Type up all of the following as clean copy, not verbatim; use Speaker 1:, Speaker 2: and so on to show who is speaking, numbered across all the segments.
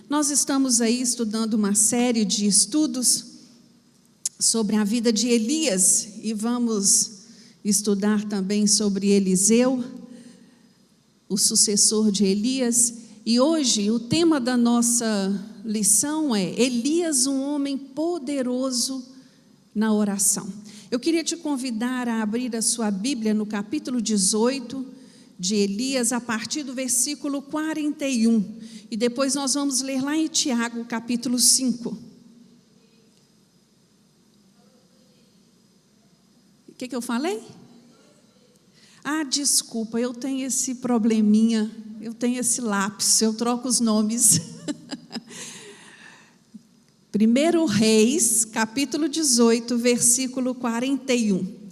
Speaker 1: Nós estamos aí estudando uma série de estudos sobre a vida de Elias e vamos estudar também sobre Eliseu, o sucessor de Elias. E hoje o tema da nossa lição é Elias, um homem poderoso na oração. Eu queria te convidar a abrir a sua Bíblia no capítulo 18 de Elias, a partir do versículo 41. E depois nós vamos ler lá em Tiago, capítulo 5. O que eu falei? Desculpa, eu tenho esse probleminha, eu tenho esse lapso, eu troco os nomes. 1 Reis, capítulo 18, versículo 41.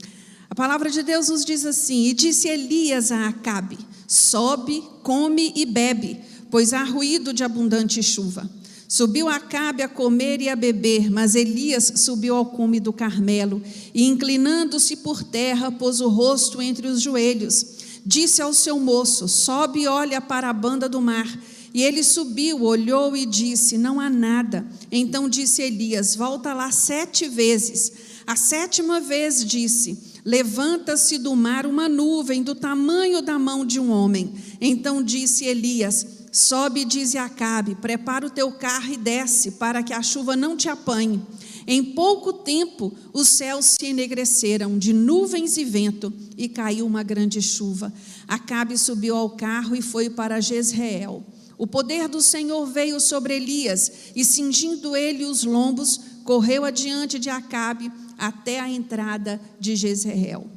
Speaker 1: A palavra de Deus nos diz assim: E disse Elias a Acabe: Sobe, come e bebe, pois há ruído de abundante chuva. Subiu Acabe a comer e a beber, mas Elias subiu ao cume do Carmelo, e inclinando-se por terra, pôs o rosto entre os joelhos. Disse ao seu moço: Sobe e olha para a banda do mar. E ele subiu, olhou e disse: Não há nada. Então disse Elias: Volta lá 7 vezes. A 7ª vez disse: Levanta-se do mar uma nuvem do tamanho da mão de um homem. Então disse Elias: Sobe e dize a Acabe: Prepara o teu carro e desce, para que a chuva não te apanhe. Em pouco tempo os céus se enegreceram de nuvens e vento, e caiu uma grande chuva. Acabe subiu ao carro e foi para Jezreel. O poder do Senhor veio sobre Elias, e cingindo ele os lombos, correu adiante de Acabe até a entrada de Jezreel.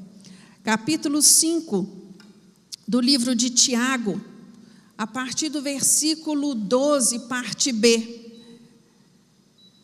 Speaker 1: Capítulo 5 do livro de Tiago, a partir do versículo 12, parte B.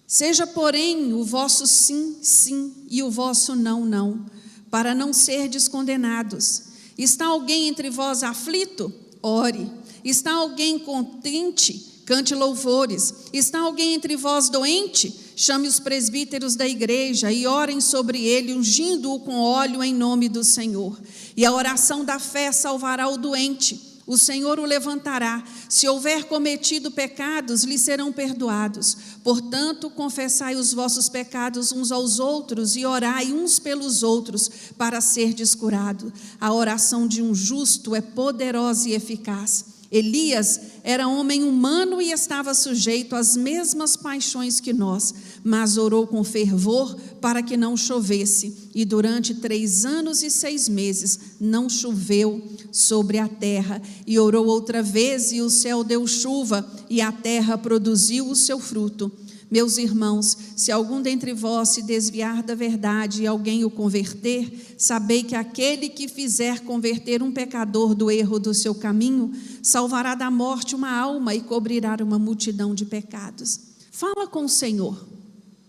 Speaker 1: Seja, porém, o vosso sim, sim, e o vosso não, não, para não serdes condenados. Está alguém entre vós aflito? Ore. Está alguém contente? Cante louvores. Está alguém entre vós doente? Chame os presbíteros da igreja e orem sobre ele, ungindo-o com óleo em nome do Senhor. E a oração da fé salvará o doente. O Senhor o levantará. Se houver cometido pecados, lhe serão perdoados. Portanto, confessai os vossos pecados uns aos outros e orai uns pelos outros para serdes curados. A oração de um justo é poderosa e eficaz. Elias era homem humano e estava sujeito às mesmas paixões que nós, mas orou com fervor para que não chovesse, e durante 3 anos e 6 meses não choveu sobre a terra. E orou outra vez, e o céu deu chuva, e a terra produziu o seu fruto. Meus irmãos, se algum dentre vós se desviar da verdade e alguém o converter, sabei que aquele que fizer converter um pecador do erro do seu caminho, salvará da morte uma alma e cobrirá uma multidão de pecados. Fala com o Senhor.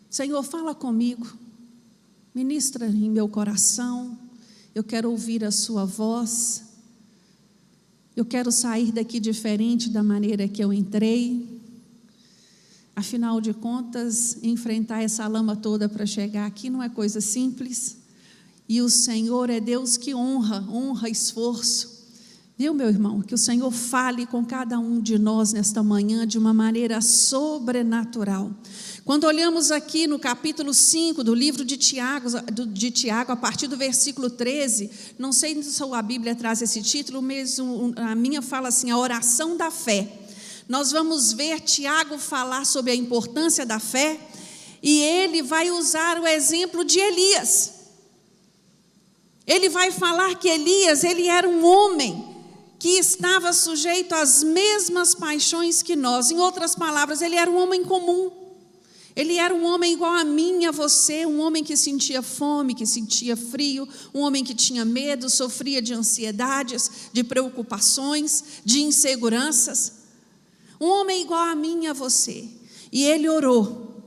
Speaker 1: Senhor, fala comigo. Ministra em meu coração. Eu quero ouvir a sua voz. Eu quero sair daqui diferente da maneira que eu entrei. Afinal de contas, enfrentar essa lama toda para chegar aqui não é coisa simples. E o Senhor é Deus que honra esforço. Viu, meu irmão? Que o Senhor fale com cada um de nós nesta manhã de uma maneira sobrenatural. Quando olhamos aqui no capítulo 5 do livro de Tiago, a partir do versículo 13, não sei se a Bíblia traz esse título, mesmo a minha fala assim, a oração da fé. Nós vamos ver Tiago falar sobre a importância da fé, e ele vai usar o exemplo de Elias. Ele vai falar que Elias, ele era um homem que estava sujeito às mesmas paixões que nós. Em outras palavras, ele era um homem comum. Ele era um homem igual a mim e a você, um homem que sentia fome, que sentia frio, um homem que tinha medo, sofria de ansiedades, de preocupações, de inseguranças. Um homem igual a mim e a você. E ele orou.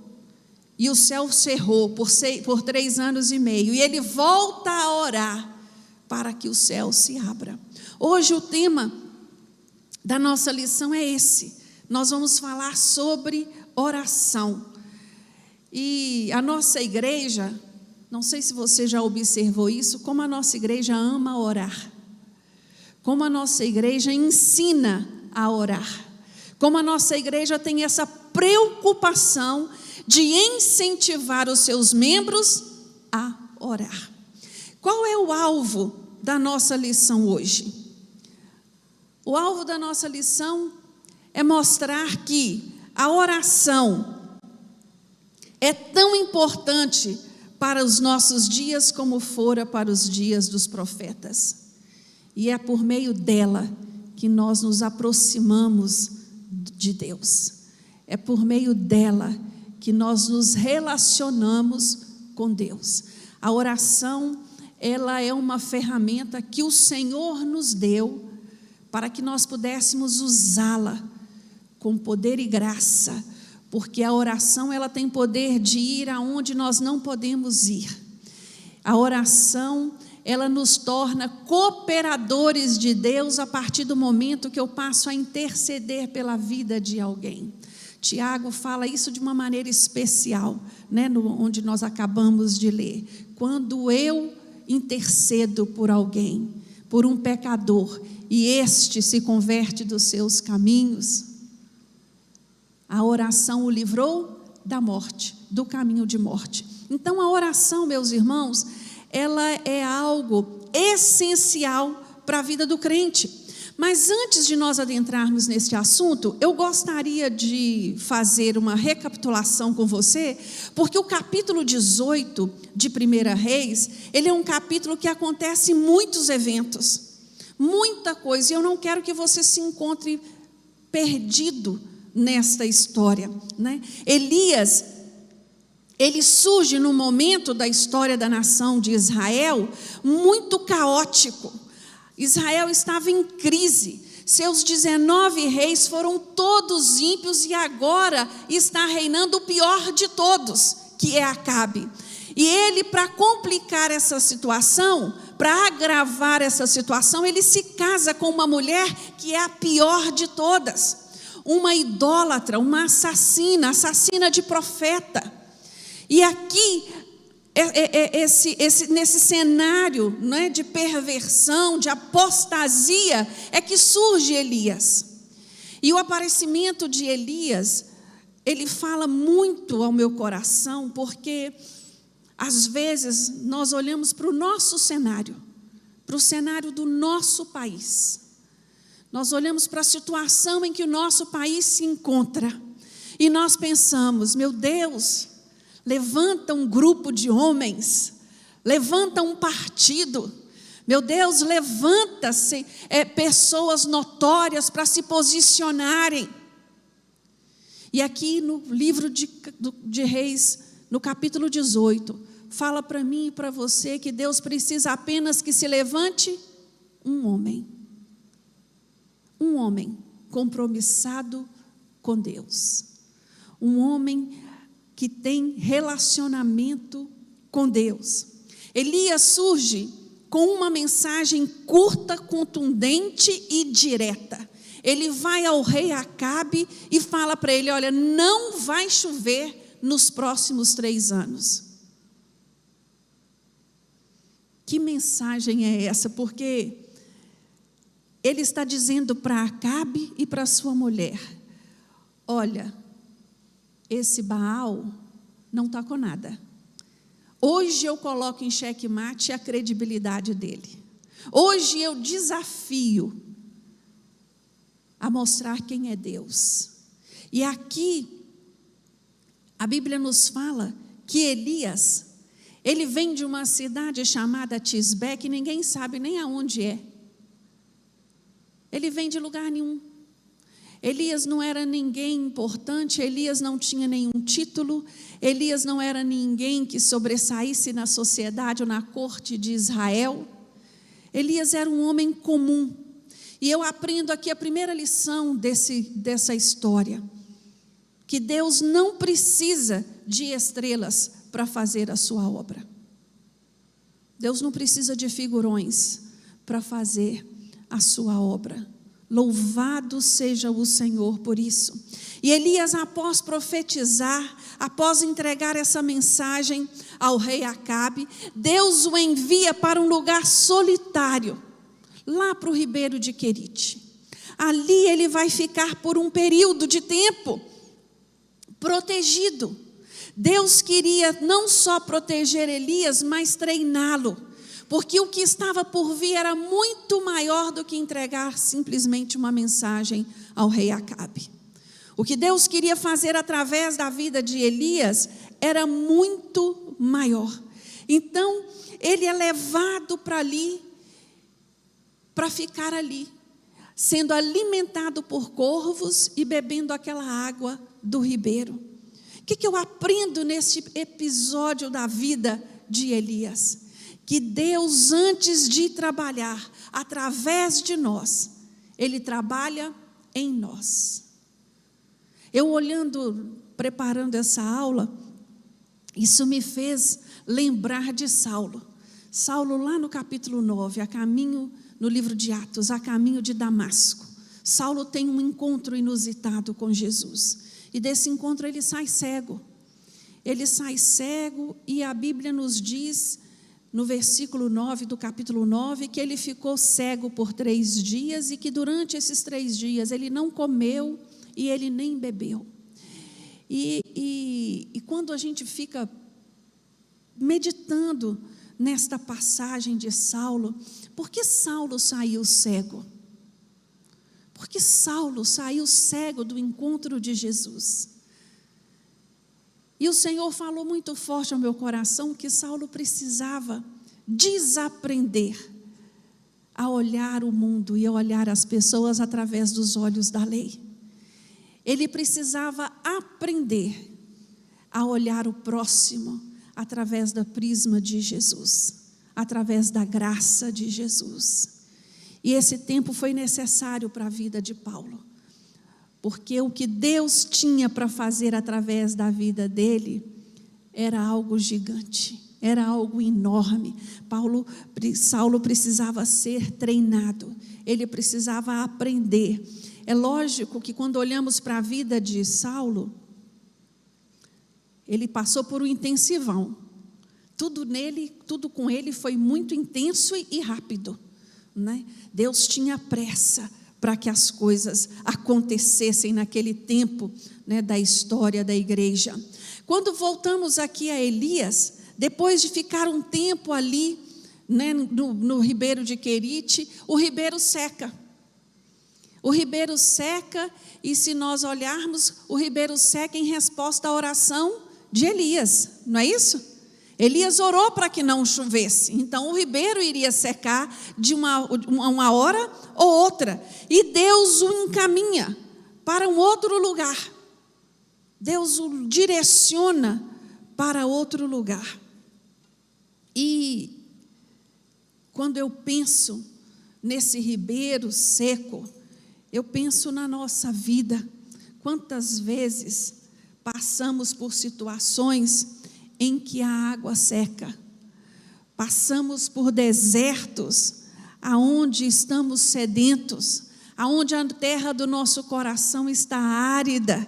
Speaker 1: E o céu cerrou por 3 anos e meio. E ele volta a orar para que o céu se abra. Hoje o tema da nossa lição é esse. Nós vamos falar sobre oração. E a nossa igreja, não sei se você já observou isso, como a nossa igreja ama orar. Como a nossa igreja ensina a orar. Como a nossa igreja tem essa preocupação de incentivar os seus membros a orar. Qual é o alvo da nossa lição hoje? O alvo da nossa lição é mostrar que a oração é tão importante para os nossos dias como fora para os dias dos profetas. E é por meio dela que nós nos aproximamos de Deus. É por meio dela que nós nos relacionamos com Deus. A oração, ela é uma ferramenta que o Senhor nos deu para que nós pudéssemos usá-la com poder e graça, porque a oração, ela tem poder de ir aonde nós não podemos ir. A oração, ela nos torna cooperadores de Deus a partir do momento que eu passo a interceder pela vida de alguém. Tiago fala isso de uma maneira especial, né, onde nós acabamos de ler. Quando eu intercedo por alguém, por um pecador, e este se converte dos seus caminhos, a oração o livrou da morte, do caminho de morte. Então a oração, meus irmãos, ela é algo essencial para a vida do crente. Mas antes de nós adentrarmos neste assunto, eu gostaria de fazer uma recapitulação com você, porque o capítulo 18 de 1 Reis, ele é um capítulo que acontece muitos eventos, muita coisa, e eu não quero que você se encontre perdido nesta história, né? Elias, ele surge num momento da história da nação de Israel muito caótico. Israel estava em crise, seus 19 reis foram todos ímpios e agora está reinando o pior de todos, que é Acabe. E ele, para complicar essa situação, para agravar essa situação, ele se casa com uma mulher que é a pior de todas, uma idólatra, uma assassina de profeta. E aqui, nesse cenário, né, de perversão, de apostasia, é que surge Elias. E o aparecimento de Elias, ele fala muito ao meu coração, porque às vezes nós olhamos para o nosso cenário, para o cenário do nosso país. Nós olhamos para a situação em que o nosso país se encontra e nós pensamos, meu Deus, levanta um grupo de homens, levanta um partido, meu Deus, levanta-se pessoas notórias para se posicionarem. E aqui no livro de Reis, no capítulo 18, fala para mim e para você que Deus precisa apenas que se levante um homem compromissado com Deus, um homem que tem relacionamento com Deus. Elias surge com uma mensagem curta, contundente e direta. Ele vai ao rei Acabe e fala para ele, olha, não vai chover nos próximos 3 anos. Que mensagem é essa? Porque ele está dizendo para Acabe e para sua mulher, olha, esse Baal não está com nada. Hoje eu coloco em xeque-mate a credibilidade dele. Hoje eu desafio a mostrar quem é Deus. E aqui, a Bíblia nos fala que Elias, ele vem de uma cidade chamada Tisbé, que ninguém sabe nem aonde é. Ele vem de lugar nenhum. Elias não era ninguém importante, Elias não tinha nenhum título, Elias não era ninguém que sobressaísse na sociedade ou na corte de Israel. Elias era um homem comum. E eu aprendo aqui a primeira lição dessa história, que Deus não precisa de estrelas para fazer a sua obra. Deus não precisa de figurões para fazer a sua obra. Louvado seja o Senhor por isso. E Elias, após profetizar, após entregar essa mensagem ao rei Acabe, Deus o envia para um lugar solitário, lá para o ribeiro de Querite. Ali ele vai ficar por um período de tempo protegido. Deus queria não só proteger Elias, mas treiná-lo, porque o que estava por vir era muito maior do que entregar simplesmente uma mensagem ao rei Acabe. O que Deus queria fazer através da vida de Elias era muito maior. Então, ele é levado para ali, para ficar ali, sendo alimentado por corvos e bebendo aquela água do ribeiro. O que eu aprendo nesse episódio da vida de Elias? Que Deus, antes de trabalhar através de nós, Ele trabalha em nós. Eu olhando, preparando essa aula, isso me fez lembrar de Saulo. Saulo lá no capítulo 9, no livro de Atos, a caminho de Damasco. Saulo tem um encontro inusitado com Jesus. E desse encontro ele sai cego. Ele sai cego e a Bíblia nos diz, no versículo 9 do capítulo 9, que ele ficou cego por 3 dias e que durante esses 3 dias ele não comeu e ele nem bebeu. E quando a gente fica meditando nesta passagem de Saulo, por que Saulo saiu cego? Por que Saulo saiu cego do encontro de Jesus? E o Senhor falou muito forte ao meu coração que Saulo precisava desaprender a olhar o mundo e a olhar as pessoas através dos olhos da lei. Ele precisava aprender a olhar o próximo através da prisma de Jesus, através da graça de Jesus. E esse tempo foi necessário para a vida de Paulo, porque o que Deus tinha para fazer através da vida dele era algo gigante, era algo enorme. Saulo precisava ser treinado, ele precisava aprender. É lógico que quando olhamos para a vida de Saulo, ele passou por um intensivão. Tudo com ele foi muito intenso e rápido, né? Deus tinha pressa para que as coisas acontecessem naquele tempo, né, da história da igreja. Quando voltamos aqui a Elias, depois de ficar um tempo ali, né, no ribeiro de Querite, o ribeiro seca. O ribeiro seca, e se nós olharmos, o ribeiro seca em resposta à oração de Elias, não é isso? Elias orou para que não chovesse, então o ribeiro iria secar de uma hora ou outra, e Deus o encaminha para um outro lugar. Deus o direciona para outro lugar. E quando eu penso nesse ribeiro seco, eu penso na nossa vida. Quantas vezes passamos por situações em que a água seca, passamos por desertos aonde estamos sedentos, aonde a terra do nosso coração está árida,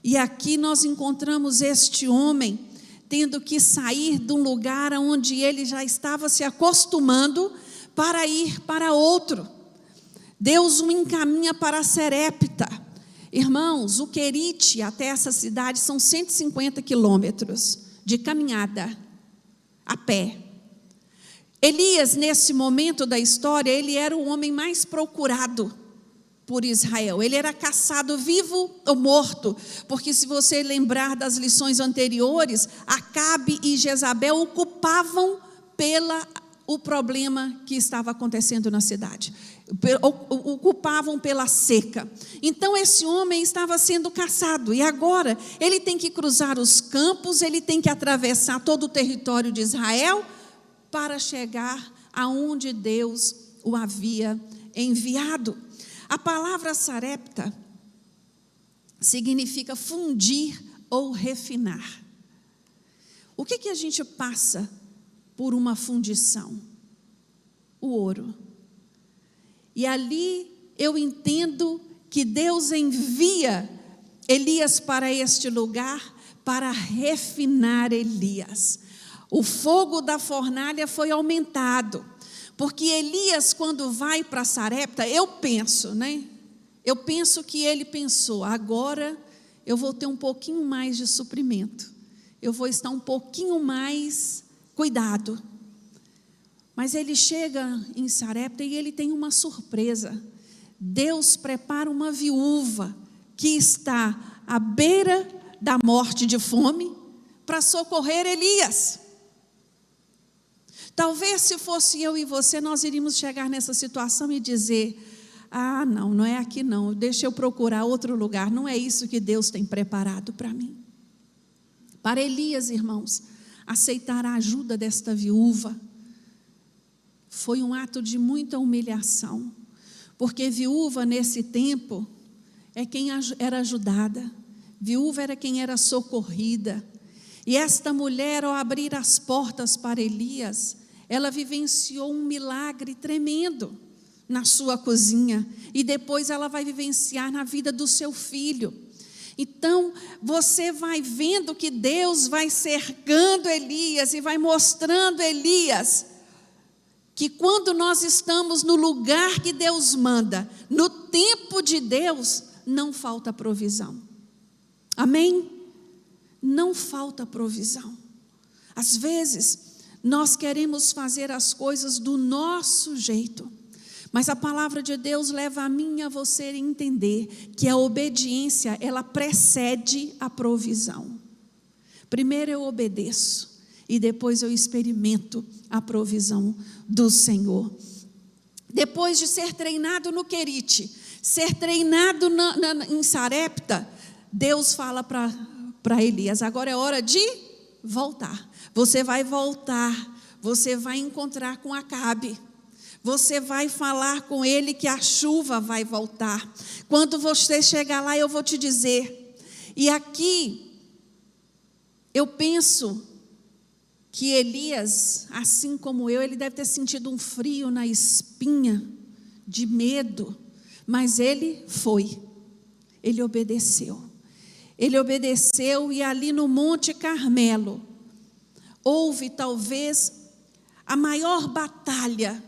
Speaker 1: e aqui nós encontramos este homem tendo que sair de um lugar onde ele já estava se acostumando para ir para outro. Deus o encaminha para Serepta. Irmãos, o Querite até essa cidade são 150 quilômetros de caminhada, a pé. Elias, nesse momento da história, ele era o homem mais procurado por Israel. Ele era caçado vivo ou morto, porque se você lembrar das lições anteriores, Acabe e Jezabel ocupavam o problema que estava acontecendo na cidade. Ocupavam pela seca. Então esse homem estava sendo caçado, e agora ele tem que cruzar os campos, ele tem que atravessar todo o território de Israel para chegar aonde Deus o havia enviado. A palavra Sarepta significa fundir ou refinar. O que a gente passa por uma fundição? O ouro. E ali eu entendo que Deus envia Elias para este lugar para refinar Elias. O fogo da fornalha foi aumentado, porque Elias, quando vai para Sarepta, eu penso, né? eu penso que ele pensou: agora eu vou ter um pouquinho mais de suprimento, eu vou estar um pouquinho mais cuidado. Mas ele chega em Sarepta e ele tem uma surpresa. Deus prepara uma viúva que está à beira da morte de fome para socorrer Elias. Talvez se fosse eu e você, nós iríamos chegar nessa situação e dizer: ah, não é aqui não, deixa eu procurar outro lugar, não é isso que Deus tem preparado para mim. Para Elias, irmãos, aceitar a ajuda desta viúva foi um ato de muita humilhação, porque viúva nesse tempo é quem era ajudada, viúva era quem era socorrida. E esta mulher, ao abrir as portas para Elias, ela vivenciou um milagre tremendo na sua cozinha, e depois ela vai vivenciar na vida do seu filho. Então, você vai vendo que Deus vai cercando Elias e vai mostrando Elias que quando nós estamos no lugar que Deus manda, no tempo de Deus, não falta provisão. Amém? Não falta provisão. Às vezes, nós queremos fazer as coisas do nosso jeito, mas a palavra de Deus leva a mim e a você a entender que a obediência, ela precede a provisão. Primeiro eu obedeço e depois eu experimento a provisão do Senhor. Depois de ser treinado no Querite, ser treinado em Sarepta, Deus fala para Elias: agora é hora de voltar. Você vai voltar, você vai encontrar com Acabe, você vai falar com ele que a chuva vai voltar. Quando você chegar lá, eu vou te dizer. E aqui, eu penso que Elias, assim como eu, ele deve ter sentido um frio na espinha, de medo, mas ele foi, ele obedeceu. Ele obedeceu, e ali no Monte Carmelo, houve talvez a maior batalha,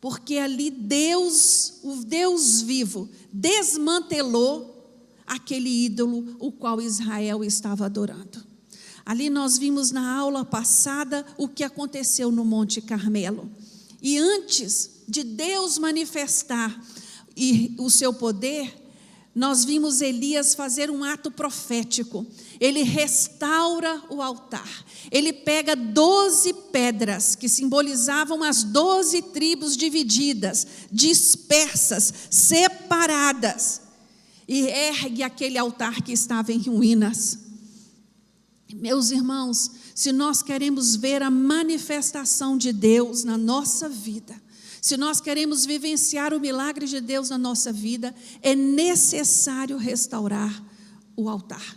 Speaker 1: porque ali Deus, o Deus vivo, desmantelou aquele ídolo o qual Israel estava adorando. Ali nós vimos na aula passada o que aconteceu no Monte Carmelo. E antes de Deus manifestar o seu poder, nós vimos Elias fazer um ato profético. Ele restaura o altar. Ele pega 12 pedras que simbolizavam as 12 tribos divididas, dispersas, separadas, e ergue aquele altar que estava em ruínas. Meus irmãos, se nós queremos ver a manifestação de Deus na nossa vida, se nós queremos vivenciar o milagre de Deus na nossa vida, é necessário restaurar o altar.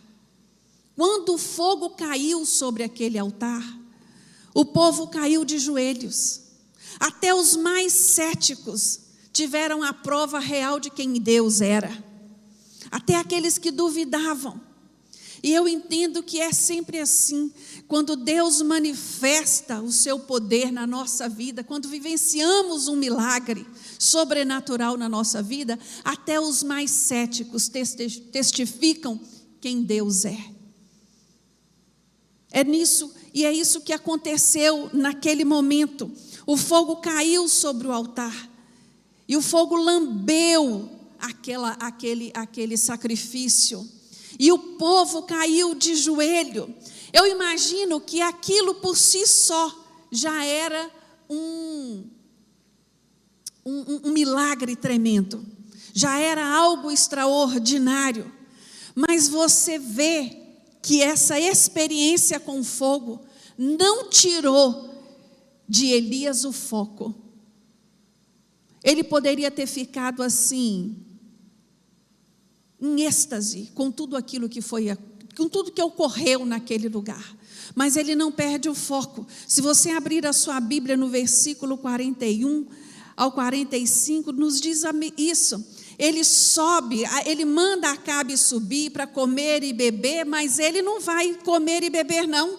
Speaker 1: Quando o fogo caiu sobre aquele altar, o povo caiu de joelhos. Até os mais céticos tiveram a prova real de quem Deus era. Até aqueles que duvidavam. E eu entendo que é sempre assim, quando Deus manifesta o seu poder na nossa vida, quando vivenciamos um milagre sobrenatural na nossa vida, até os mais céticos testificam quem Deus é. É nisso, e é isso que aconteceu naquele momento. O fogo caiu sobre o altar, e o fogo lambeu aquele sacrifício, e o povo caiu de joelho. Eu imagino que aquilo por si só já era um milagre tremendo, já era algo extraordinário. Mas você vê que essa experiência com fogo não tirou de Elias o foco. Ele poderia ter ficado assim, em êxtase com tudo aquilo que foi, com tudo que ocorreu naquele lugar. Mas ele não perde o foco. Se você abrir a sua Bíblia no versículo 41 ao 45, nos diz isso. Ele sobe, ele manda Acabe subir para comer e beber, mas ele não vai comer e beber não.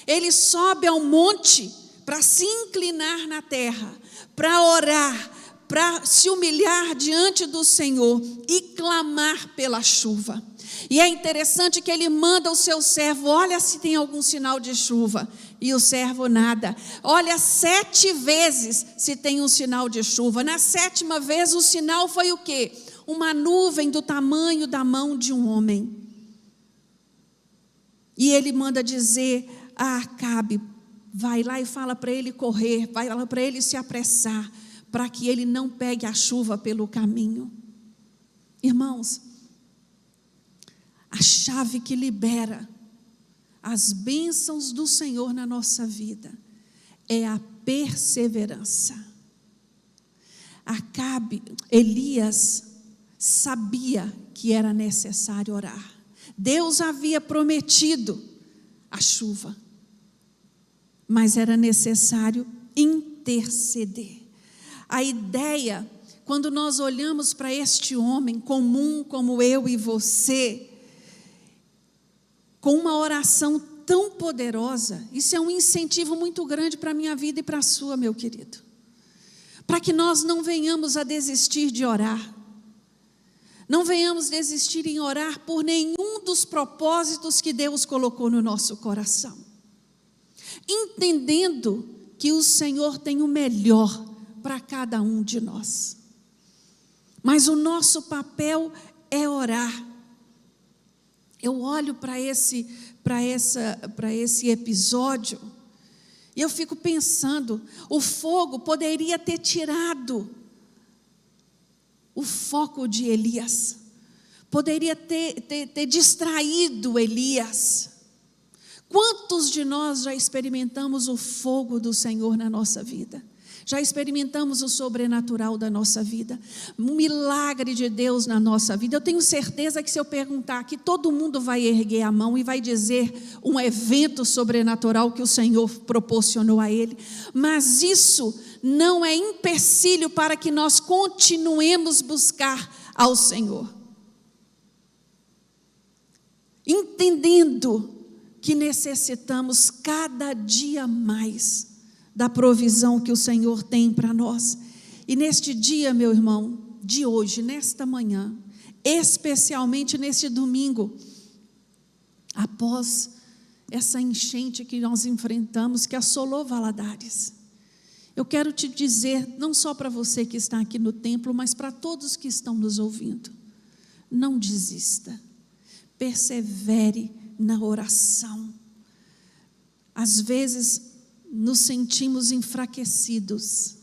Speaker 1: Ele sobe ao monte para se inclinar na terra, para orar, para se humilhar diante do Senhor e clamar pela chuva. E é interessante que ele manda o seu servo: olha se tem algum sinal de chuva. E o servo nada. Olha 7 vezes se tem um sinal de chuva. Na 7ª vez o sinal foi o quê? Uma nuvem do tamanho da mão de um homem. E ele manda dizer a Acabe: vai lá e fala para ele correr, vai lá para ele se apressar, para que ele não pegue a chuva pelo caminho. Irmãos, a chave que libera as bênçãos do Senhor na nossa vida é a perseverança. Elias sabia que era necessário orar. Deus havia prometido a chuva, mas era necessário interceder. A ideia, quando nós olhamos para este homem comum como eu e você, com uma oração tão poderosa, isso é um incentivo muito grande para a minha vida e para a sua, meu querido. Para que nós não venhamos a desistir de orar. Não venhamos desistir em orar por nenhum dos propósitos que Deus colocou no nosso coração. Entendendo que o Senhor tem o melhor para cada um de nós. Mas o nosso papel é orar. Eu olho para esse episódio e eu fico pensando, o fogo poderia ter tirado o foco de Elias, poderia ter distraído Elias. Quantos de nós já experimentamos o fogo do Senhor na nossa vida? Já experimentamos o sobrenatural da nossa vida, um milagre de Deus na nossa vida. Eu tenho certeza que se eu perguntar aqui, todo mundo vai erguer a mão e vai dizer um evento sobrenatural que o Senhor proporcionou a ele. Mas isso não é empecilho para que nós continuemos buscar ao Senhor. Entendendo que necessitamos cada dia mais da provisão que o Senhor tem para nós. E neste dia, meu irmão, de hoje, nesta manhã, especialmente neste domingo, após essa enchente que nós enfrentamos, que assolou Valadares, eu quero te dizer, não só para você que está aqui no templo, mas para todos que estão nos ouvindo: não desista, persevere na oração. Às vezes nos sentimos enfraquecidos,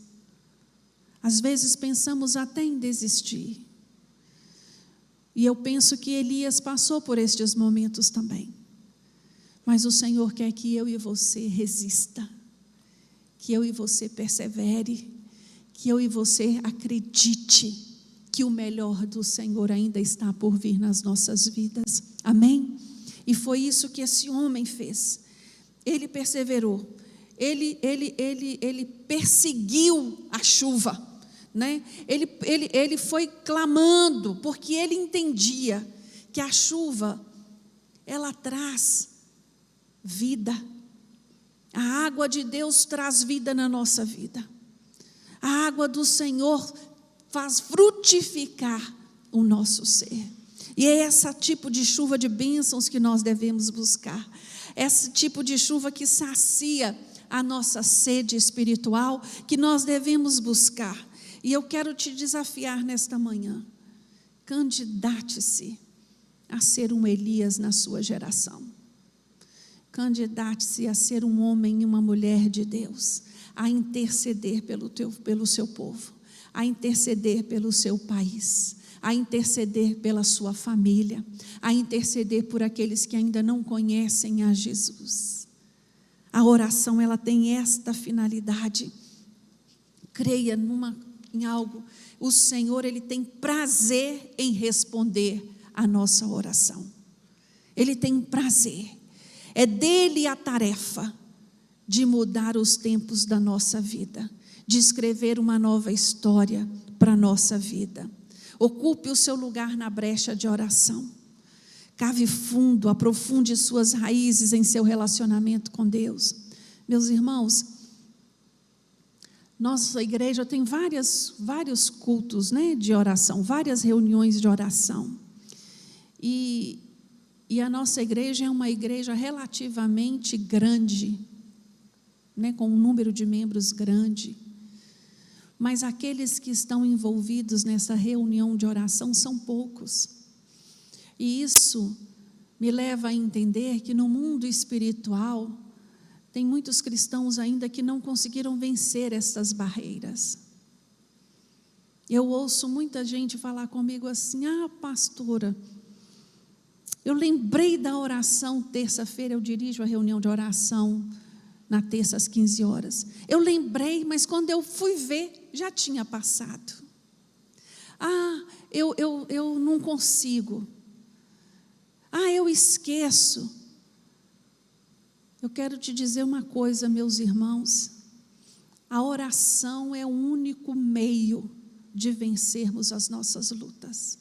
Speaker 1: às vezes pensamos até em desistir, e eu penso que Elias passou por estes momentos também, mas o Senhor quer que eu e você resista, que eu e você persevere, que eu e você acredite que o melhor do Senhor ainda está por vir nas nossas vidas, amém? E foi isso que esse homem fez. Ele perseverou, ele perseguiu a chuva, né? Ele foi clamando, porque ele entendia que a chuva, ela traz vida. A água de Deus traz vida na nossa vida. A água do Senhor faz frutificar o nosso ser. E é esse tipo de chuva de bênçãos que nós devemos buscar. Esse tipo de chuva que sacia a nossa sede espiritual, que nós devemos buscar. E eu quero te desafiar nesta manhã: candidate-se a ser um Elias na sua geração. Candidate-se a ser um homem e uma mulher de Deus, a interceder pelo seu povo, a interceder pelo seu país, a interceder pela sua família, a interceder por aqueles que ainda não conhecem a Jesus. A oração, ela tem esta finalidade. Creia em algo. O Senhor, Ele tem prazer em responder a nossa oração. Ele tem prazer. É dele a tarefa de mudar os tempos da nossa vida, de escrever uma nova história para a nossa vida. Ocupe o seu lugar na brecha de oração. Cave fundo, aprofunde suas raízes em seu relacionamento com Deus. Meus irmãos, Nossa igreja tem vários cultos, né, de oração, várias reuniões de oração. E a nossa igreja é uma igreja relativamente grande, né, com um número de membros grande. Mas aqueles que estão envolvidos nessa reunião de oração são poucos. E isso me leva a entender que no mundo espiritual tem muitos cristãos ainda que não conseguiram vencer essas barreiras. Eu ouço muita gente falar comigo assim: pastora, eu lembrei da oração terça-feira, eu dirijo a reunião de oração na terça às 15 horas. Eu lembrei, mas quando eu fui ver, já tinha passado. Eu não consigo. Eu esqueço. Eu quero te dizer uma coisa, meus irmãos. A oração é o único meio de vencermos as nossas lutas.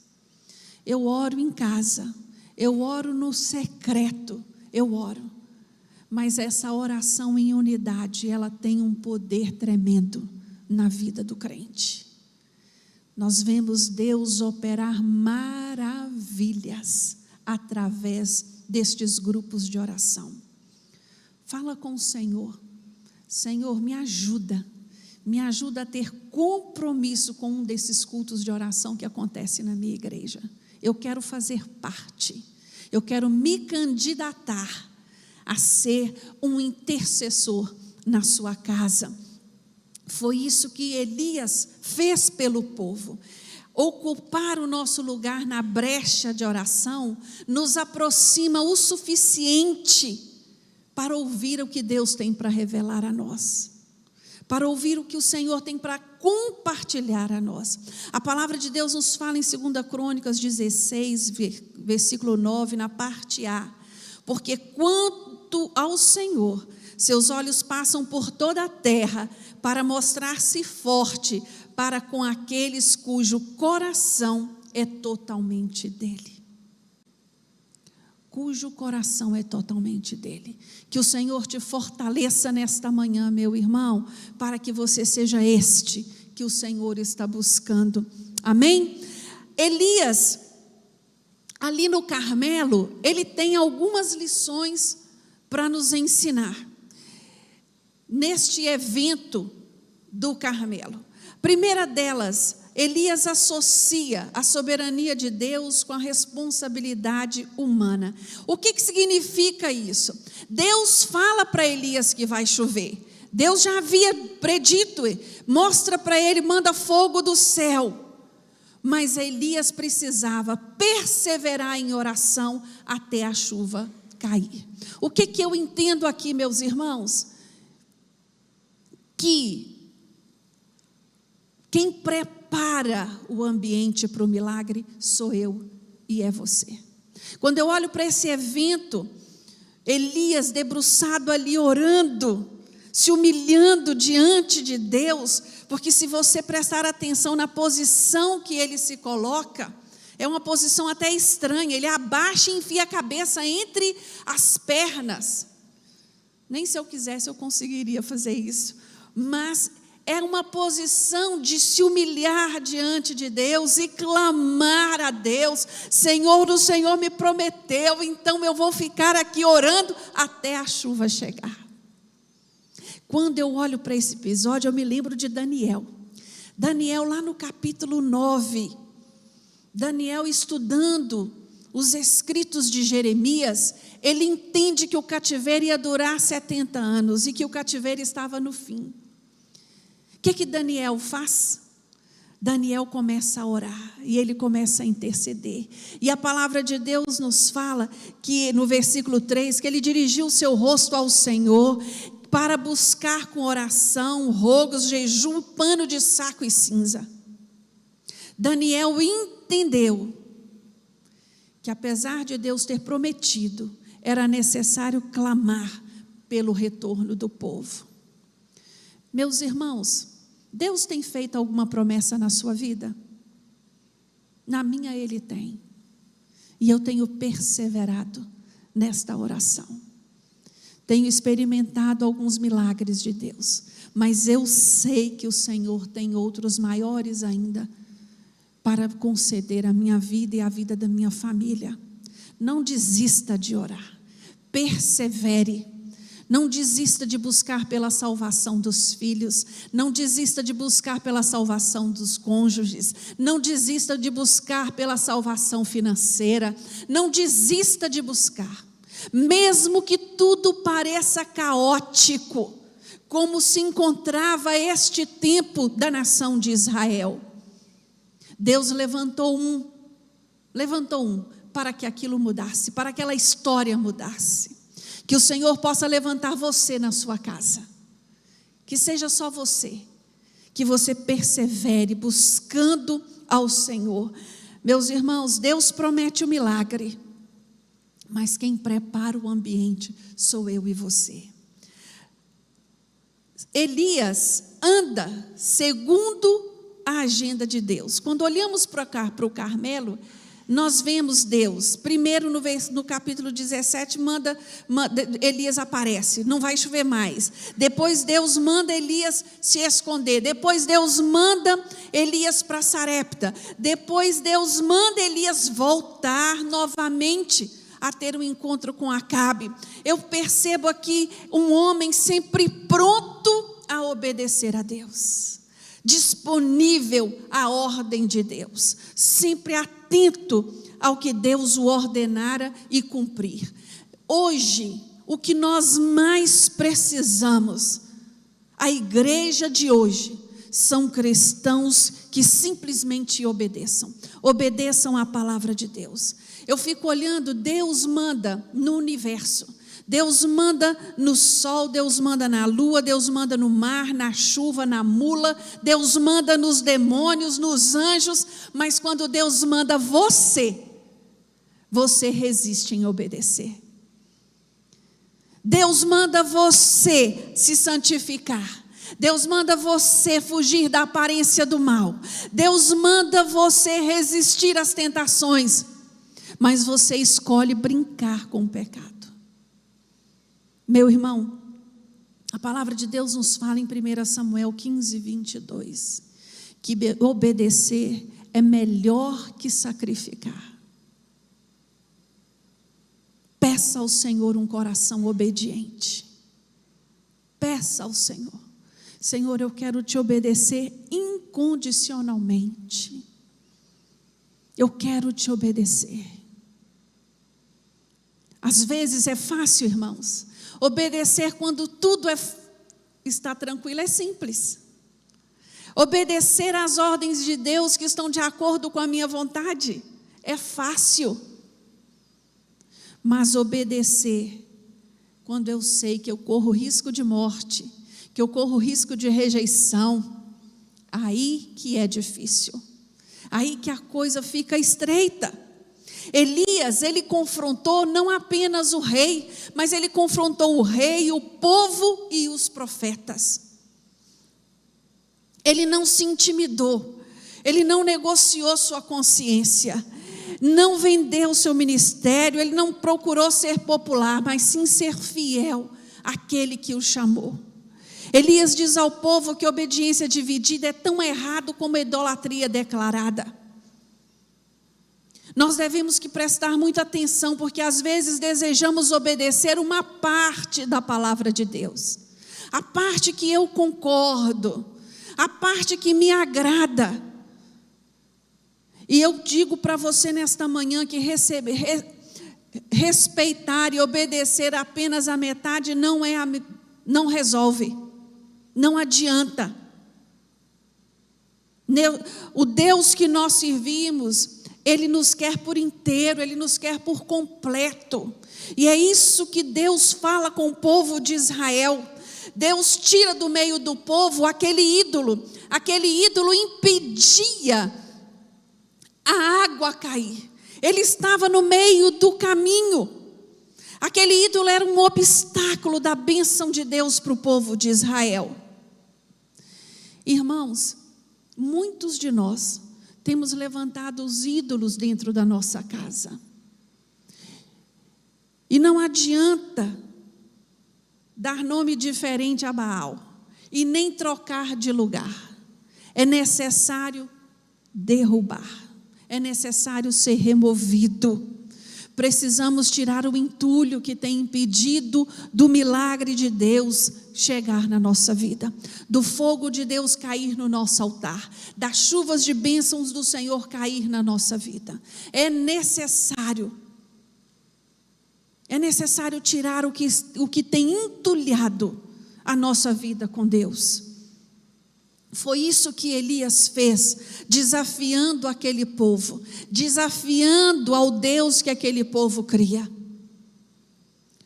Speaker 1: Eu oro em casa, eu oro no secreto, eu oro. Mas essa oração em unidade, ela tem um poder tremendo na vida do crente. Nós vemos Deus operar maravilhas através destes grupos de oração. Fala com o Senhor: Senhor, me ajuda a ter compromisso com um desses cultos de oração que acontece na minha igreja. Eu quero fazer parte, eu quero me candidatar a ser um intercessor na sua casa. Foi isso que Elias fez pelo povo. Ocupar o nosso lugar na brecha de oração nos aproxima o suficiente para ouvir o que Deus tem para revelar a nós, para ouvir o que o Senhor tem para compartilhar a nós. A palavra de Deus nos fala em 2 Crônicas 16, versículo 9, na parte A: porque quanto ao Senhor, seus olhos passam por toda a terra para mostrar-se forte para com aqueles cujo coração é totalmente dele. Cujo coração é totalmente dele. Que o Senhor te fortaleça nesta manhã, meu irmão, para que você seja este que o Senhor está buscando. Amém? Elias, ali no Carmelo, ele tem algumas lições para nos ensinar neste evento do Carmelo. Primeira delas, Elias associa a soberania de Deus com a responsabilidade humana. O que significa isso? Deus fala para Elias que vai chover. Deus já havia predito, mostra para ele, manda fogo do céu. Mas Elias precisava perseverar em oração até a chuva cair. O que eu entendo aqui, meus irmãos? Que quem prepara o ambiente para o milagre sou eu e é você. Quando eu olho para esse evento, Elias debruçado ali orando, se humilhando diante de Deus, porque se você prestar atenção na posição que ele se coloca, é uma posição até estranha. Ele abaixa e enfia a cabeça entre as pernas. Nem se eu quisesse eu conseguiria fazer isso, mas é uma posição de se humilhar diante de Deus e clamar a Deus: Senhor, o Senhor me prometeu, então eu vou ficar aqui orando até a chuva chegar. Quando eu olho para esse episódio, eu me lembro de Daniel. Daniel lá no capítulo 9, Daniel estudando os escritos de Jeremias, ele entende que o cativeiro ia durar 70 anos e que o cativeiro estava no fim. O que Daniel faz? Daniel começa a orar e ele começa a interceder. E a palavra de Deus nos fala que no versículo 3, que ele dirigiu o seu rosto ao Senhor para buscar com oração, rogos, jejum, pano de saco e cinza. Daniel entendeu que apesar de Deus ter prometido, era necessário clamar pelo retorno do povo. Meus irmãos, Deus tem feito alguma promessa na sua vida? Na minha Ele tem. E eu tenho perseverado nesta oração. tenho experimentado alguns milagres de Deus, mas eu sei que o Senhor tem outros maiores ainda para conceder a minha vida e a vida da minha família. Não desista de orar, persevere. Não desista de buscar pela salvação dos filhos, não desista de buscar pela salvação dos cônjuges, não desista de buscar pela salvação financeira, não desista de buscar, mesmo que tudo pareça caótico, como se encontrava este tempo da nação de Israel. Deus levantou um para que aquilo mudasse, para que aquela história mudasse. Que o Senhor possa levantar você na sua casa, que seja só você, que você persevere buscando ao Senhor. Meus irmãos, Deus promete o milagre, mas quem prepara o ambiente sou eu e você. Elias anda segundo a agenda de Deus. Quando olhamos para o Carmelo, nós vemos Deus, primeiro no capítulo 17, Elias aparece, não vai chover mais. Depois Deus manda Elias se esconder. Depois Deus manda Elias para Sarepta. Depois Deus manda Elias voltar novamente a ter um encontro com Acabe. Eu percebo aqui um homem sempre pronto a obedecer a Deus, disponível à ordem de Deus, sempre atento ao que Deus o ordenara e cumprir. Hoje, o que nós mais precisamos, a igreja de hoje, são cristãos que simplesmente obedeçam à palavra de Deus. Eu fico olhando, Deus manda no universo, Deus manda no sol, Deus manda na lua, Deus manda no mar, na chuva, na mula, Deus manda nos demônios, nos anjos, mas quando Deus manda você resiste em obedecer. Deus manda você se santificar. Deus manda você fugir da aparência do mal. Deus manda você resistir às tentações, mas você escolhe brincar com o pecado. Meu irmão, a palavra de Deus nos fala em 1 Samuel 15, 22, que obedecer é melhor que sacrificar. Peça ao Senhor um coração obediente. Peça ao Senhor: Senhor, eu quero te obedecer incondicionalmente. Eu quero te obedecer. Às vezes é fácil, irmãos. Obedecer quando tudo está tranquilo é simples. Obedecer às ordens de Deus que estão de acordo com a minha vontade é fácil. Mas obedecer quando eu sei que eu corro risco de morte, que eu corro risco de rejeição, aí que é difícil. Aí que a coisa fica estreita. Elias, ele confrontou não apenas o rei, mas ele confrontou o rei, o povo e os profetas. Ele não se intimidou, ele não negociou sua consciência, não vendeu seu ministério, ele não procurou ser popular, mas sim ser fiel àquele que o chamou. Elias diz ao povo que obediência dividida é tão errado como a idolatria declarada. Nós devemos que prestar muita atenção, porque às vezes desejamos obedecer uma parte da palavra de Deus, a parte que eu concordo, a parte que me agrada. E eu digo para você nesta manhã que respeitar e obedecer apenas a metade não resolve, não adianta. O Deus que nós servimos, Ele nos quer por inteiro, Ele nos quer por completo. E é isso que Deus fala com o povo de Israel. Deus tira do meio do povo aquele ídolo impedia a água cair. Ele estava no meio do caminho. Aquele ídolo era um obstáculo da bênção de Deus para o povo de Israel. Irmãos, muitos de nós temos levantado os ídolos dentro da nossa casa. E não adianta dar nome diferente a Baal e nem trocar de lugar. É necessário derrubar, é necessário ser removido. Precisamos tirar o entulho que tem impedido do milagre de Deus chegar na nossa vida, do fogo de Deus cair no nosso altar, das chuvas de bênçãos do Senhor cair na nossa vida. É necessário tirar o que tem entulhado a nossa vida com Deus. Foi isso que Elias fez, desafiando aquele povo, desafiando ao Deus que aquele povo cria,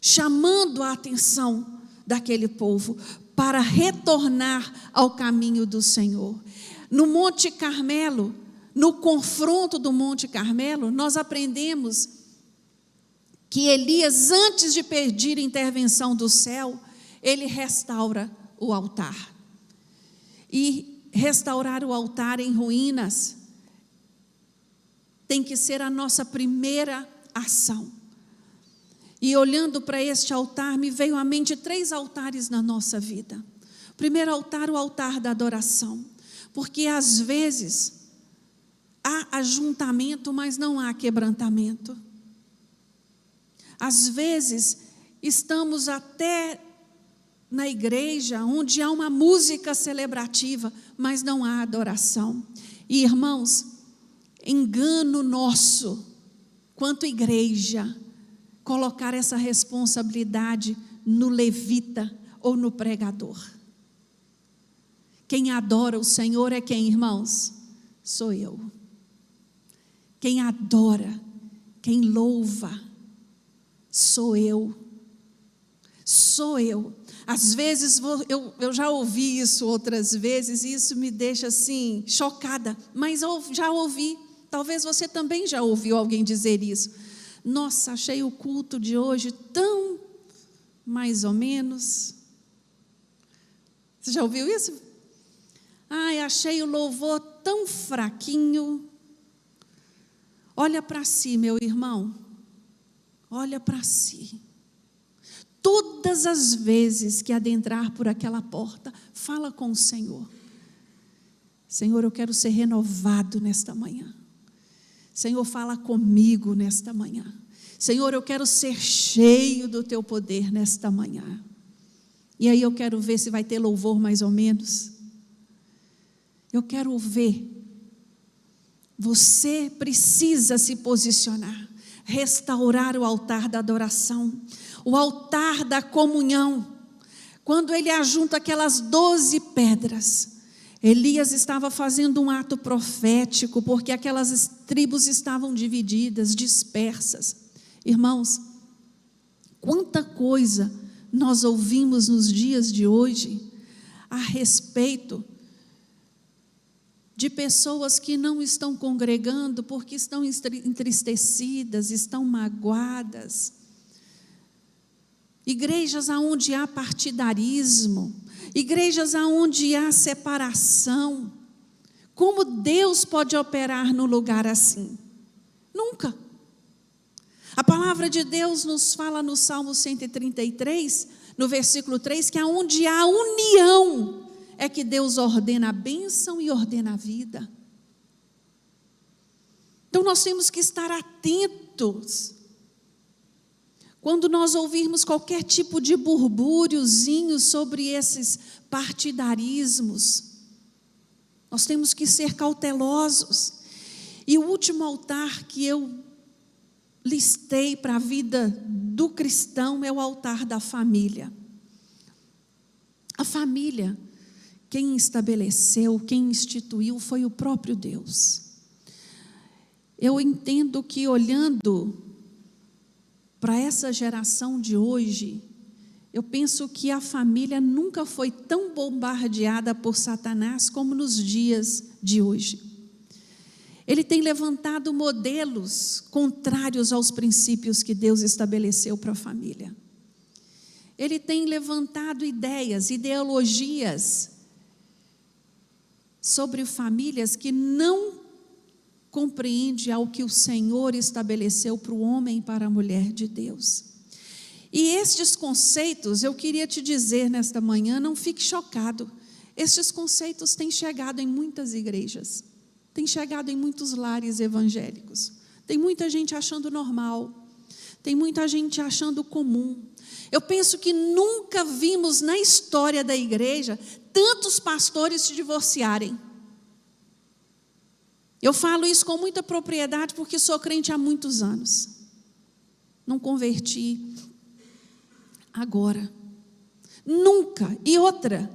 Speaker 1: chamando a atenção daquele povo para retornar ao caminho do Senhor. No Monte Carmelo, no confronto do Monte Carmelo, nós aprendemos que Elias, antes de pedir intervenção do céu, ele restaura o altar. E restaurar o altar em ruínas tem que ser a nossa primeira ação. E olhando para este altar, me veio à mente 3 altares na nossa vida. O primeiro altar, o altar da adoração. Porque às vezes há ajuntamento, mas não há quebrantamento. Às vezes estamos até na igreja, onde há uma música celebrativa, mas não há adoração. E irmãos, engano nosso, quanto igreja, colocar essa responsabilidade no levita ou no pregador. Quem adora o Senhor é quem, irmãos? Sou eu. Quem adora, quem louva, sou eu. Sou eu. Às vezes, eu já ouvi isso outras vezes, e isso me deixa assim, chocada, mas eu já ouvi, talvez você também já ouviu alguém dizer isso. Nossa, achei o culto de hoje tão mais ou menos. Você já ouviu isso? Ai, achei o louvor tão fraquinho. Olha para si, meu irmão, olha para si. Todas as vezes que adentrar por aquela porta, fala com o Senhor. Senhor, eu quero ser renovado nesta manhã. Senhor, fala comigo nesta manhã. Senhor, eu quero ser cheio do teu poder nesta manhã. E aí eu quero ver se vai ter louvor mais ou menos. Eu quero ver. Você precisa se posicionar, restaurar o altar da adoração, o altar da comunhão. Quando ele ajunta aquelas 12 pedras, Elias estava fazendo um ato profético, porque aquelas tribos estavam divididas, dispersas. Irmãos, quanta coisa nós ouvimos nos dias de hoje a respeito de pessoas que não estão congregando porque estão entristecidas, estão magoadas. Igrejas onde há partidarismo, igrejas onde há separação. Como Deus pode operar num lugar assim? Nunca. A palavra de Deus nos fala no Salmo 133, no versículo 3, que aonde há união, é que Deus ordena a bênção e ordena a vida. Então nós temos que estar atentos. Quando nós ouvirmos qualquer tipo de burbúriozinho sobre esses partidarismos, nós temos que ser cautelosos. E o último altar que eu listei para a vida do cristão é o altar da família. A família, quem estabeleceu, quem instituiu foi o próprio Deus. Eu entendo que olhando para essa geração de hoje, eu penso que a família nunca foi tão bombardeada por Satanás como nos dias de hoje. Ele tem levantado modelos contrários aos princípios que Deus estabeleceu para a família. Ele tem levantado ideias, ideologias sobre famílias que não compreende ao que o Senhor estabeleceu para o homem e para a mulher de Deus. E estes conceitos, eu queria te dizer nesta manhã, não fique chocado. Estes conceitos têm chegado em muitas igrejas, têm chegado em muitos lares evangélicos. Tem muita gente achando normal, tem muita gente achando comum. Eu penso que nunca vimos na história da igreja tantos pastores se divorciarem. Eu falo isso com muita propriedade porque sou crente há muitos anos. Não converti agora. Nunca. E outra,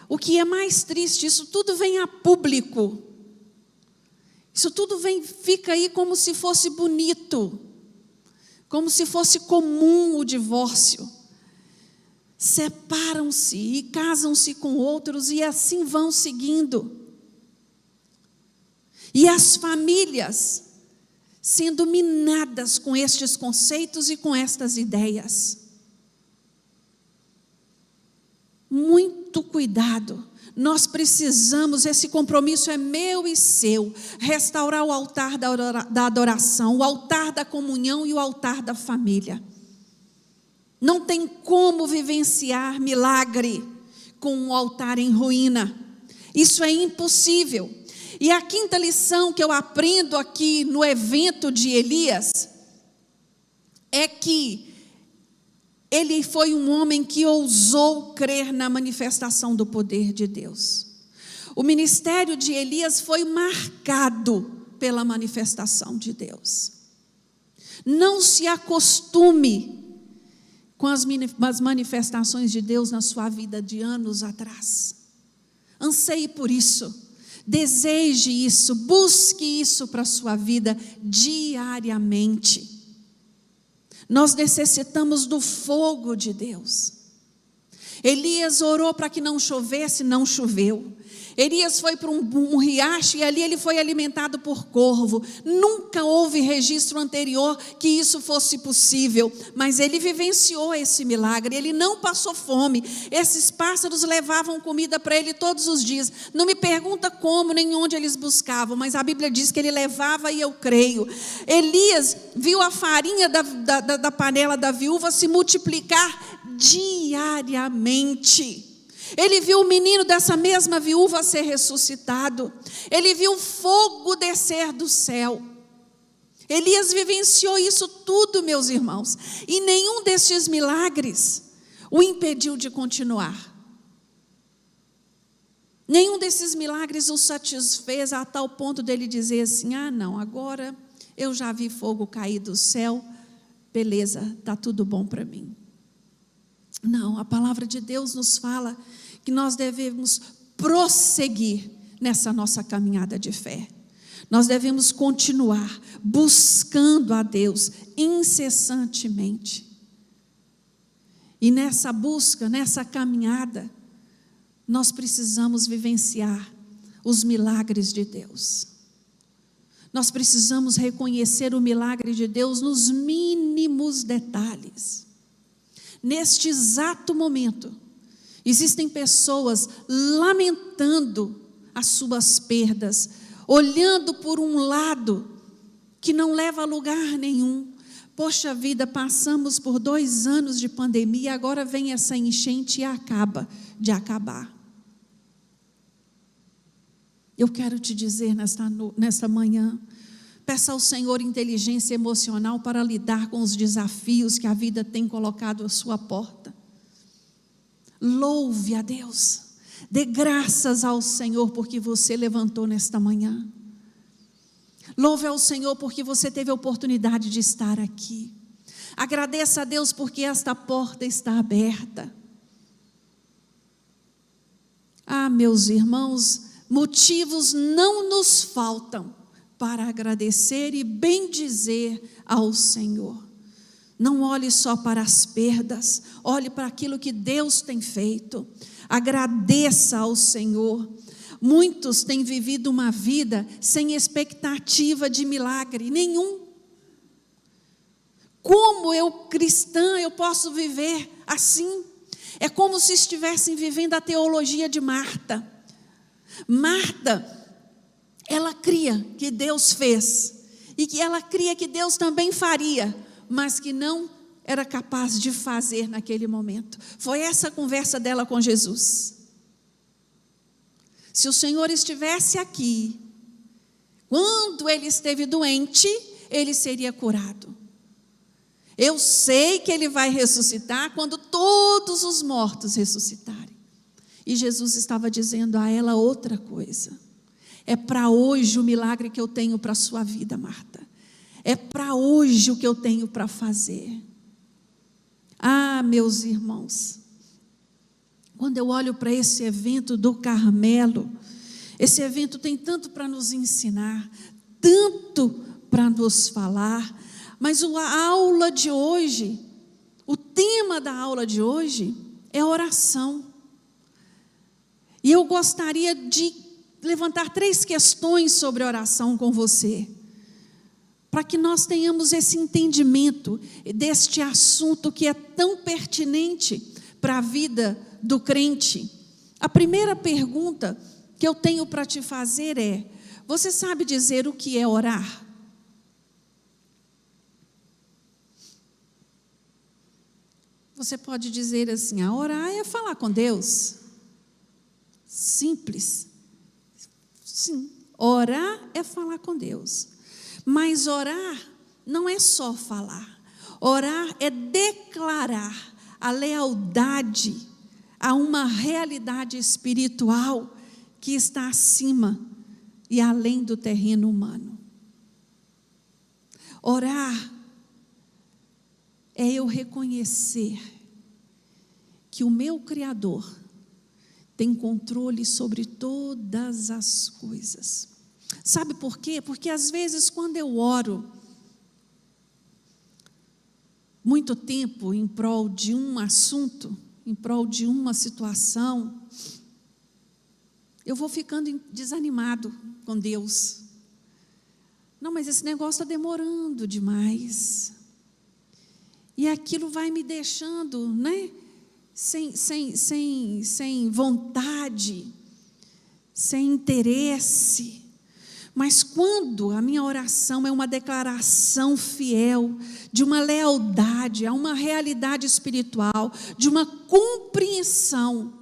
Speaker 1: o que é mais triste, isso tudo vem a público. Isso tudo fica aí como se fosse bonito, como se fosse comum o divórcio. Separam-se e casam-se com outros e assim vão seguindo. E as famílias sendo minadas com estes conceitos e com estas ideias. Muito cuidado. Nós precisamos, esse compromisso é meu e seu, restaurar o altar da adoração, o altar da comunhão e o altar da família. Não tem como vivenciar milagre com um altar em ruína. Isso é impossível. E a quinta lição que eu aprendo aqui no evento de Elias é que ele foi um homem que ousou crer na manifestação do poder de Deus. O ministério de Elias foi marcado pela manifestação de Deus. Não se acostume com as manifestações de Deus na sua vida de anos atrás. Anseie por isso. Deseje isso, busque isso para a sua vida diariamente. Nós necessitamos do fogo de Deus. Elias orou para que não chovesse, não choveu. Elias foi para um riacho e ali ele foi alimentado por corvo. Nunca houve registro anterior que isso fosse possível, mas ele vivenciou esse milagre, ele não passou fome. Esses pássaros levavam comida para ele todos os dias. Não me pergunta como nem onde eles buscavam, mas a Bíblia diz que ele levava e eu creio. Elias viu a farinha da panela da viúva se multiplicar diariamente. Ele viu o menino dessa mesma viúva ser ressuscitado. Ele viu o fogo descer do céu. Elias vivenciou isso tudo, meus irmãos. E nenhum destes milagres o impediu de continuar. Nenhum desses milagres o satisfez a tal ponto dele dizer assim: ah, não, agora eu já vi fogo cair do céu. Beleza, está tudo bom para mim. Não, a palavra de Deus nos fala que nós devemos prosseguir nessa nossa caminhada de fé. Nós devemos continuar buscando a Deus incessantemente. E nessa busca, nessa caminhada, nós precisamos vivenciar os milagres de Deus. Nós precisamos reconhecer o milagre de Deus nos mínimos detalhes. Neste exato momento, existem pessoas lamentando as suas perdas, olhando por um lado que não leva a lugar nenhum. Poxa vida, passamos por 2 anos de pandemia, agora vem essa enchente e acaba de acabar. Eu quero te dizer nesta manhã, peça ao Senhor inteligência emocional para lidar com os desafios que a vida tem colocado à sua porta. Louve a Deus, dê graças ao Senhor porque você levantou nesta manhã. Louve ao Senhor porque você teve a oportunidade de estar aqui. Agradeça a Deus porque esta porta está aberta. Ah, meus irmãos, motivos não nos faltam para agradecer e bendizer ao Senhor. Não olhe só para as perdas, olhe para aquilo que Deus tem feito. Agradeça ao Senhor. Muitos têm vivido uma vida sem expectativa de milagre nenhum. Como eu, cristã, eu posso viver assim? É como se estivessem vivendo a teologia de Marta. Marta, ela cria que Deus fez, e que ela cria que Deus também faria, mas que não era capaz de fazer naquele momento. Foi essa a conversa dela com Jesus. Se o Senhor estivesse aqui, quando ele esteve doente, ele seria curado. Eu sei que ele vai ressuscitar quando todos os mortos ressuscitarem. E Jesus estava dizendo a ela outra coisa. É para hoje o milagre que eu tenho para a sua vida, Marta. É para hoje o que eu tenho para fazer. Ah, meus irmãos, quando eu olho para esse evento do Carmelo, esse evento tem tanto para nos ensinar, tanto para nos falar, mas a aula de hoje, o tema da aula de hoje é oração. E eu gostaria de levantar 3 questões sobre oração com você, para que nós tenhamos esse entendimento deste assunto que é tão pertinente para a vida do crente. A primeira pergunta que eu tenho para te fazer é: você sabe dizer o que é orar? Você pode dizer assim: orar é falar com Deus. Simples. Sim, orar é falar com Deus. Mas orar não é só falar. Orar é declarar a lealdade a uma realidade espiritual que está acima e além do terreno humano. Orar é eu reconhecer que o meu Criador tem controle sobre todas as coisas. Sabe por quê? Porque às vezes quando eu oro muito tempo em prol de um assunto, em prol de uma situação, eu vou ficando desanimado com Deus. Não, mas esse negócio está demorando demais. E aquilo vai me deixando, né? Sem vontade, sem interesse. Mas quando a minha oração é uma declaração fiel, de uma lealdade a uma realidade espiritual, de uma compreensão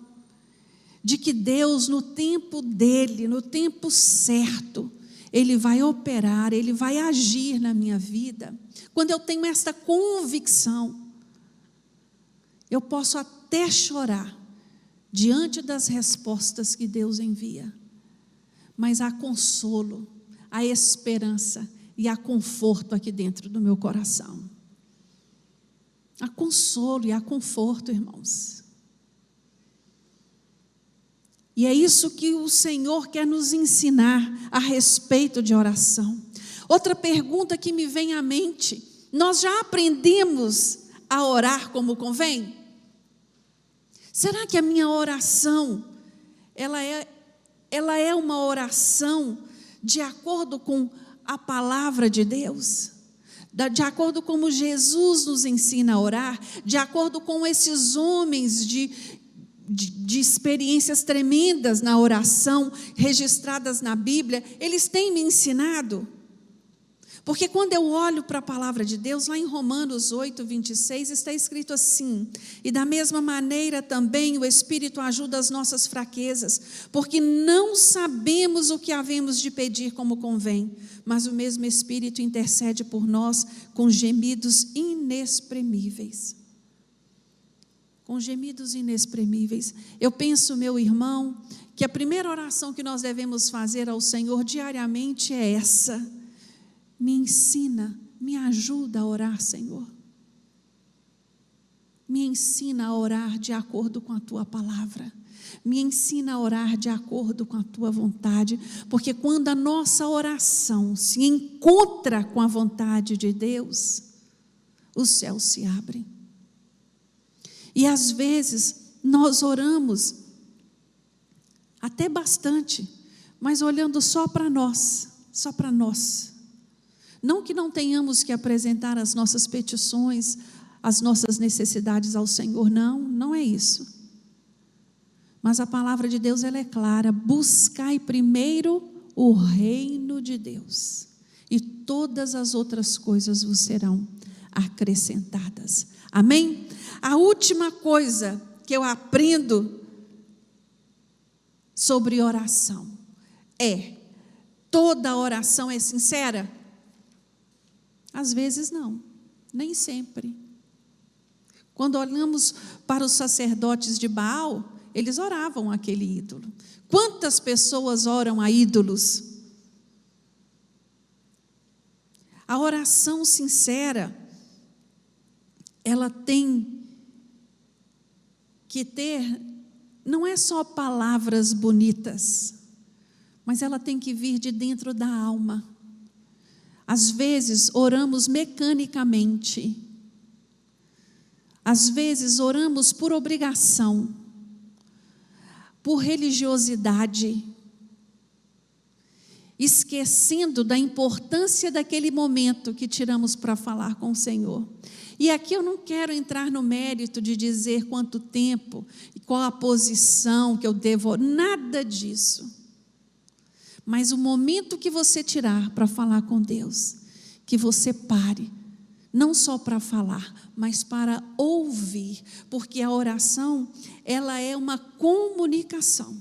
Speaker 1: de que Deus, no tempo dele, no tempo certo, Ele vai operar, Ele vai agir na minha vida. Quando eu tenho esta convicção, eu posso até chorar diante das respostas que Deus envia, mas há consolo, há esperança e há conforto aqui dentro do meu coração. Há consolo e há conforto, irmãos. E é isso que o Senhor quer nos ensinar a respeito de oração. Outra pergunta que me vem à mente: nós já aprendemos a orar como convém? Será que a minha oração, ela é uma oração de acordo com a palavra de Deus? De acordo com como Jesus nos ensina a orar? De acordo com esses homens de experiências tremendas na oração, registradas na Bíblia, eles têm me ensinado? Porque quando eu olho para a palavra de Deus, lá em Romanos 8, 26, está escrito assim: e da mesma maneira também o Espírito ajuda as nossas fraquezas, porque não sabemos o que havemos de pedir como convém, mas o mesmo Espírito intercede por nós com gemidos inexprimíveis. Com gemidos inexprimíveis. Eu penso, meu irmão, que a primeira oração que nós devemos fazer ao Senhor diariamente é essa: me ensina, me ajuda a orar, Senhor. Me ensina a orar de acordo com a Tua palavra. Me ensina a orar de acordo com a Tua vontade. Porque quando a nossa oração se encontra com a vontade de Deus, os céus se abrem. E às vezes nós oramos até bastante, mas olhando só para nós, só para nós. Não que não tenhamos que apresentar as nossas petições, as nossas necessidades ao Senhor, não é isso. Mas a palavra de Deus, ela é clara: buscai primeiro o reino de Deus, e todas as outras coisas vos serão acrescentadas. Amém? A última coisa que eu aprendo sobre oração é: toda oração é sincera? Às vezes não, nem sempre. Quando olhamos para os sacerdotes de Baal, eles oravam aquele ídolo. Quantas pessoas oram a ídolos? A oração sincera, ela tem que ter, não é só palavras bonitas, mas ela tem que vir de dentro da alma. Às vezes oramos mecanicamente, às vezes oramos por obrigação, por religiosidade, esquecendo da importância daquele momento que tiramos para falar com o Senhor. E aqui eu não quero entrar no mérito de dizer quanto tempo, qual a posição que eu devo, nada disso. Mas o momento que você tirar para falar com Deus, que você pare, não só para falar, mas para ouvir, porque a oração, ela é uma comunicação.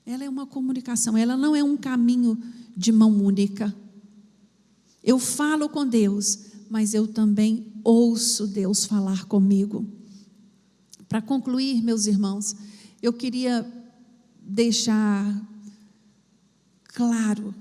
Speaker 1: Ela é uma comunicação, ela não é um caminho de mão única. Eu falo com Deus, mas eu também ouço Deus falar comigo. Para concluir, meus irmãos, eu queria deixar claro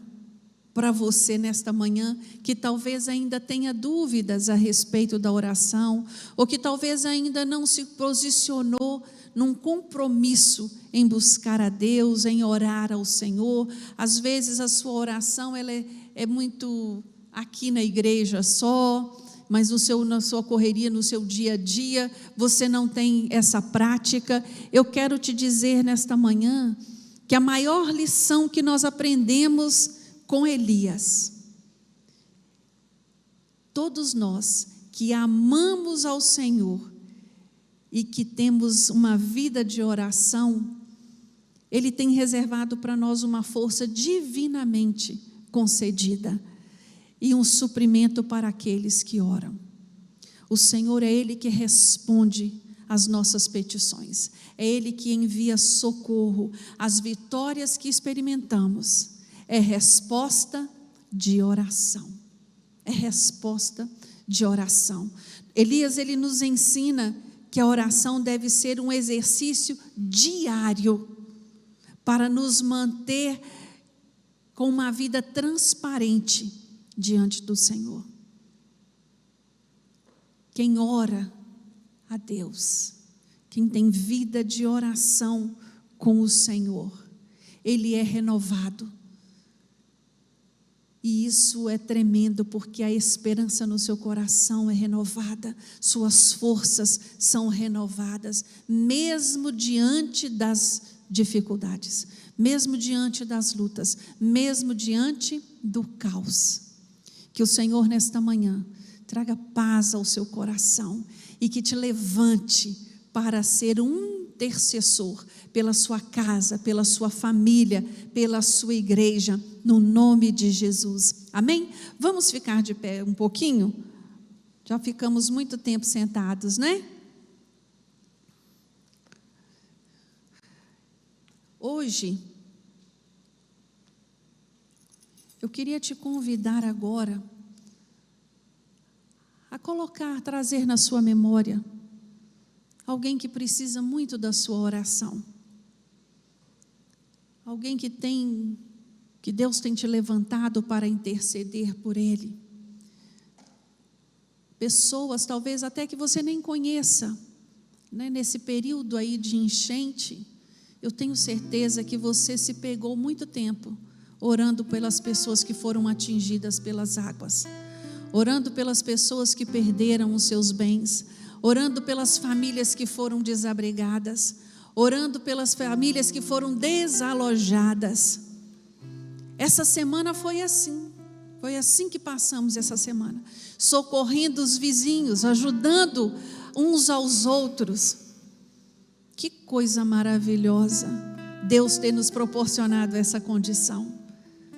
Speaker 1: para você nesta manhã, que talvez ainda tenha dúvidas a respeito da oração, ou que talvez ainda não se posicionou num compromisso em buscar a Deus, em orar ao Senhor. Às vezes a sua oração ela é muito aqui na igreja só, mas na sua correria, no seu dia a dia, você não tem essa prática. Eu quero te dizer nesta manhã que a maior lição que nós aprendemos com Elias, todos nós que amamos ao Senhor e que temos uma vida de oração, Ele tem reservado para nós uma força divinamente concedida e um suprimento para aqueles que oram. O Senhor é Ele que responde às nossas petições, é Ele que envia socorro. As vitórias que experimentamos é resposta de oração, é resposta de oração. Elias, ele nos ensina que a oração deve ser um exercício diário para nos manter com uma vida transparente diante do Senhor. Quem ora a Deus, quem tem vida de oração com o Senhor, ele é renovado. E isso é tremendo, porque a esperança no seu coração é renovada, suas forças são renovadas, mesmo diante das dificuldades, mesmo diante das lutas, mesmo diante do caos. Que o Senhor nesta manhã traga paz ao seu coração e que te levante para ser um intercessor pela sua casa, pela sua família, pela sua igreja, no nome de Jesus. Amém? Vamos ficar de pé um pouquinho? Já ficamos muito tempo sentados, né? Hoje, eu queria te convidar agora a trazer na sua memória alguém que precisa muito da sua oração. Alguém que Deus tem te levantado para interceder por ele. Pessoas talvez até que você nem conheça, né? Nesse período aí de enchente, eu tenho certeza que você se pegou muito tempo orando pelas pessoas que foram atingidas pelas águas, orando pelas pessoas que perderam os seus bens, orando pelas famílias que foram desabrigadas, orando pelas famílias que foram desalojadas. Essa semana foi assim que passamos essa semana, socorrendo os vizinhos, ajudando uns aos outros. Que coisa maravilhosa, Deus ter nos proporcionado essa condição,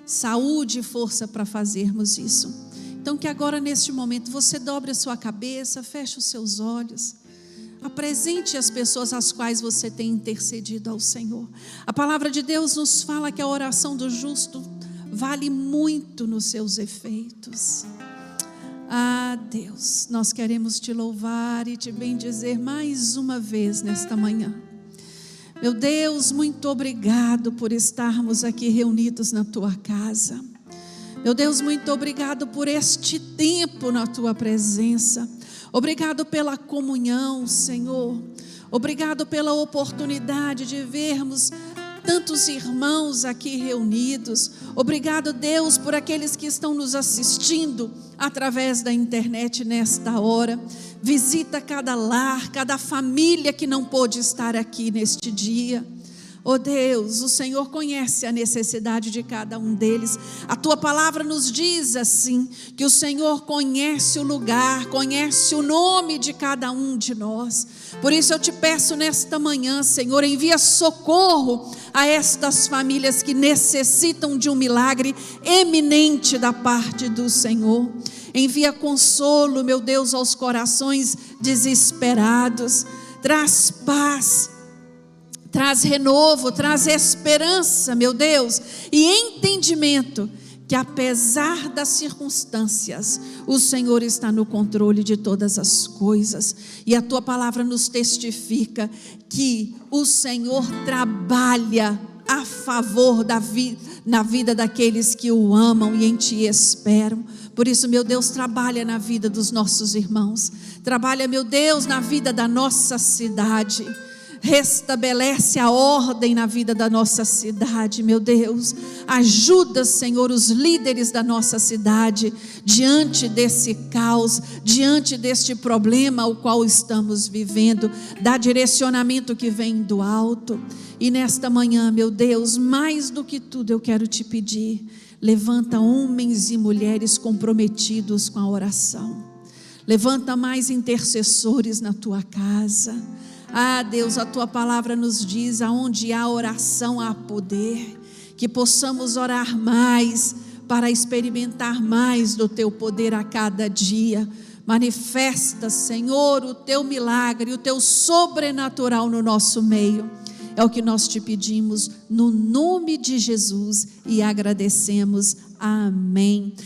Speaker 1: saúde e força para fazermos isso. Então que agora neste momento você dobre a sua cabeça, feche os seus olhos, apresente as pessoas às quais você tem intercedido ao Senhor. A palavra de Deus nos fala que a oração do justo vale muito nos seus efeitos. Deus, nós queremos te louvar e te bendizer mais uma vez nesta manhã. Meu Deus, muito obrigado por estarmos aqui reunidos na tua casa. Meu Deus, muito obrigado por este tempo na tua presença. Obrigado pela comunhão, Senhor. Obrigado pela oportunidade de vermos tantos irmãos aqui reunidos. Obrigado, Deus, por aqueles que estão nos assistindo através da internet nesta hora. Visita cada lar, cada família que não pôde estar aqui neste dia. Oh Deus, o Senhor conhece a necessidade de cada um deles. A tua palavra nos diz assim, que o Senhor conhece o lugar, conhece o nome de cada um de nós. Por isso eu te peço nesta manhã, Senhor, envia socorro a estas famílias que necessitam de um milagre eminente da parte do Senhor. Envia consolo, meu Deus, aos corações desesperados. Traz paz, traz renovo, traz esperança, meu Deus, e entendimento que apesar das circunstâncias, o Senhor está no controle de todas as coisas. E a tua palavra nos testifica que o Senhor trabalha a favor na vida daqueles que o amam e em ti esperam. Por isso, meu Deus, trabalha na vida dos nossos irmãos. Trabalha, meu Deus, na vida da nossa cidade. Restabelece a ordem na vida da nossa cidade, meu Deus. Ajuda, Senhor, os líderes da nossa cidade diante desse caos, diante deste problema o qual estamos vivendo. Dá direcionamento que vem do alto. E nesta manhã, meu Deus, mais do que tudo eu quero te pedir, levanta homens e mulheres comprometidos com a oração. Levanta mais intercessores na tua casa. Deus, a tua palavra nos diz, aonde há oração há poder, que possamos orar mais, para experimentar mais do teu poder a cada dia. Manifesta, Senhor, o teu milagre, o teu sobrenatural no nosso meio. É o que nós te pedimos, no nome de Jesus, e agradecemos. Amém.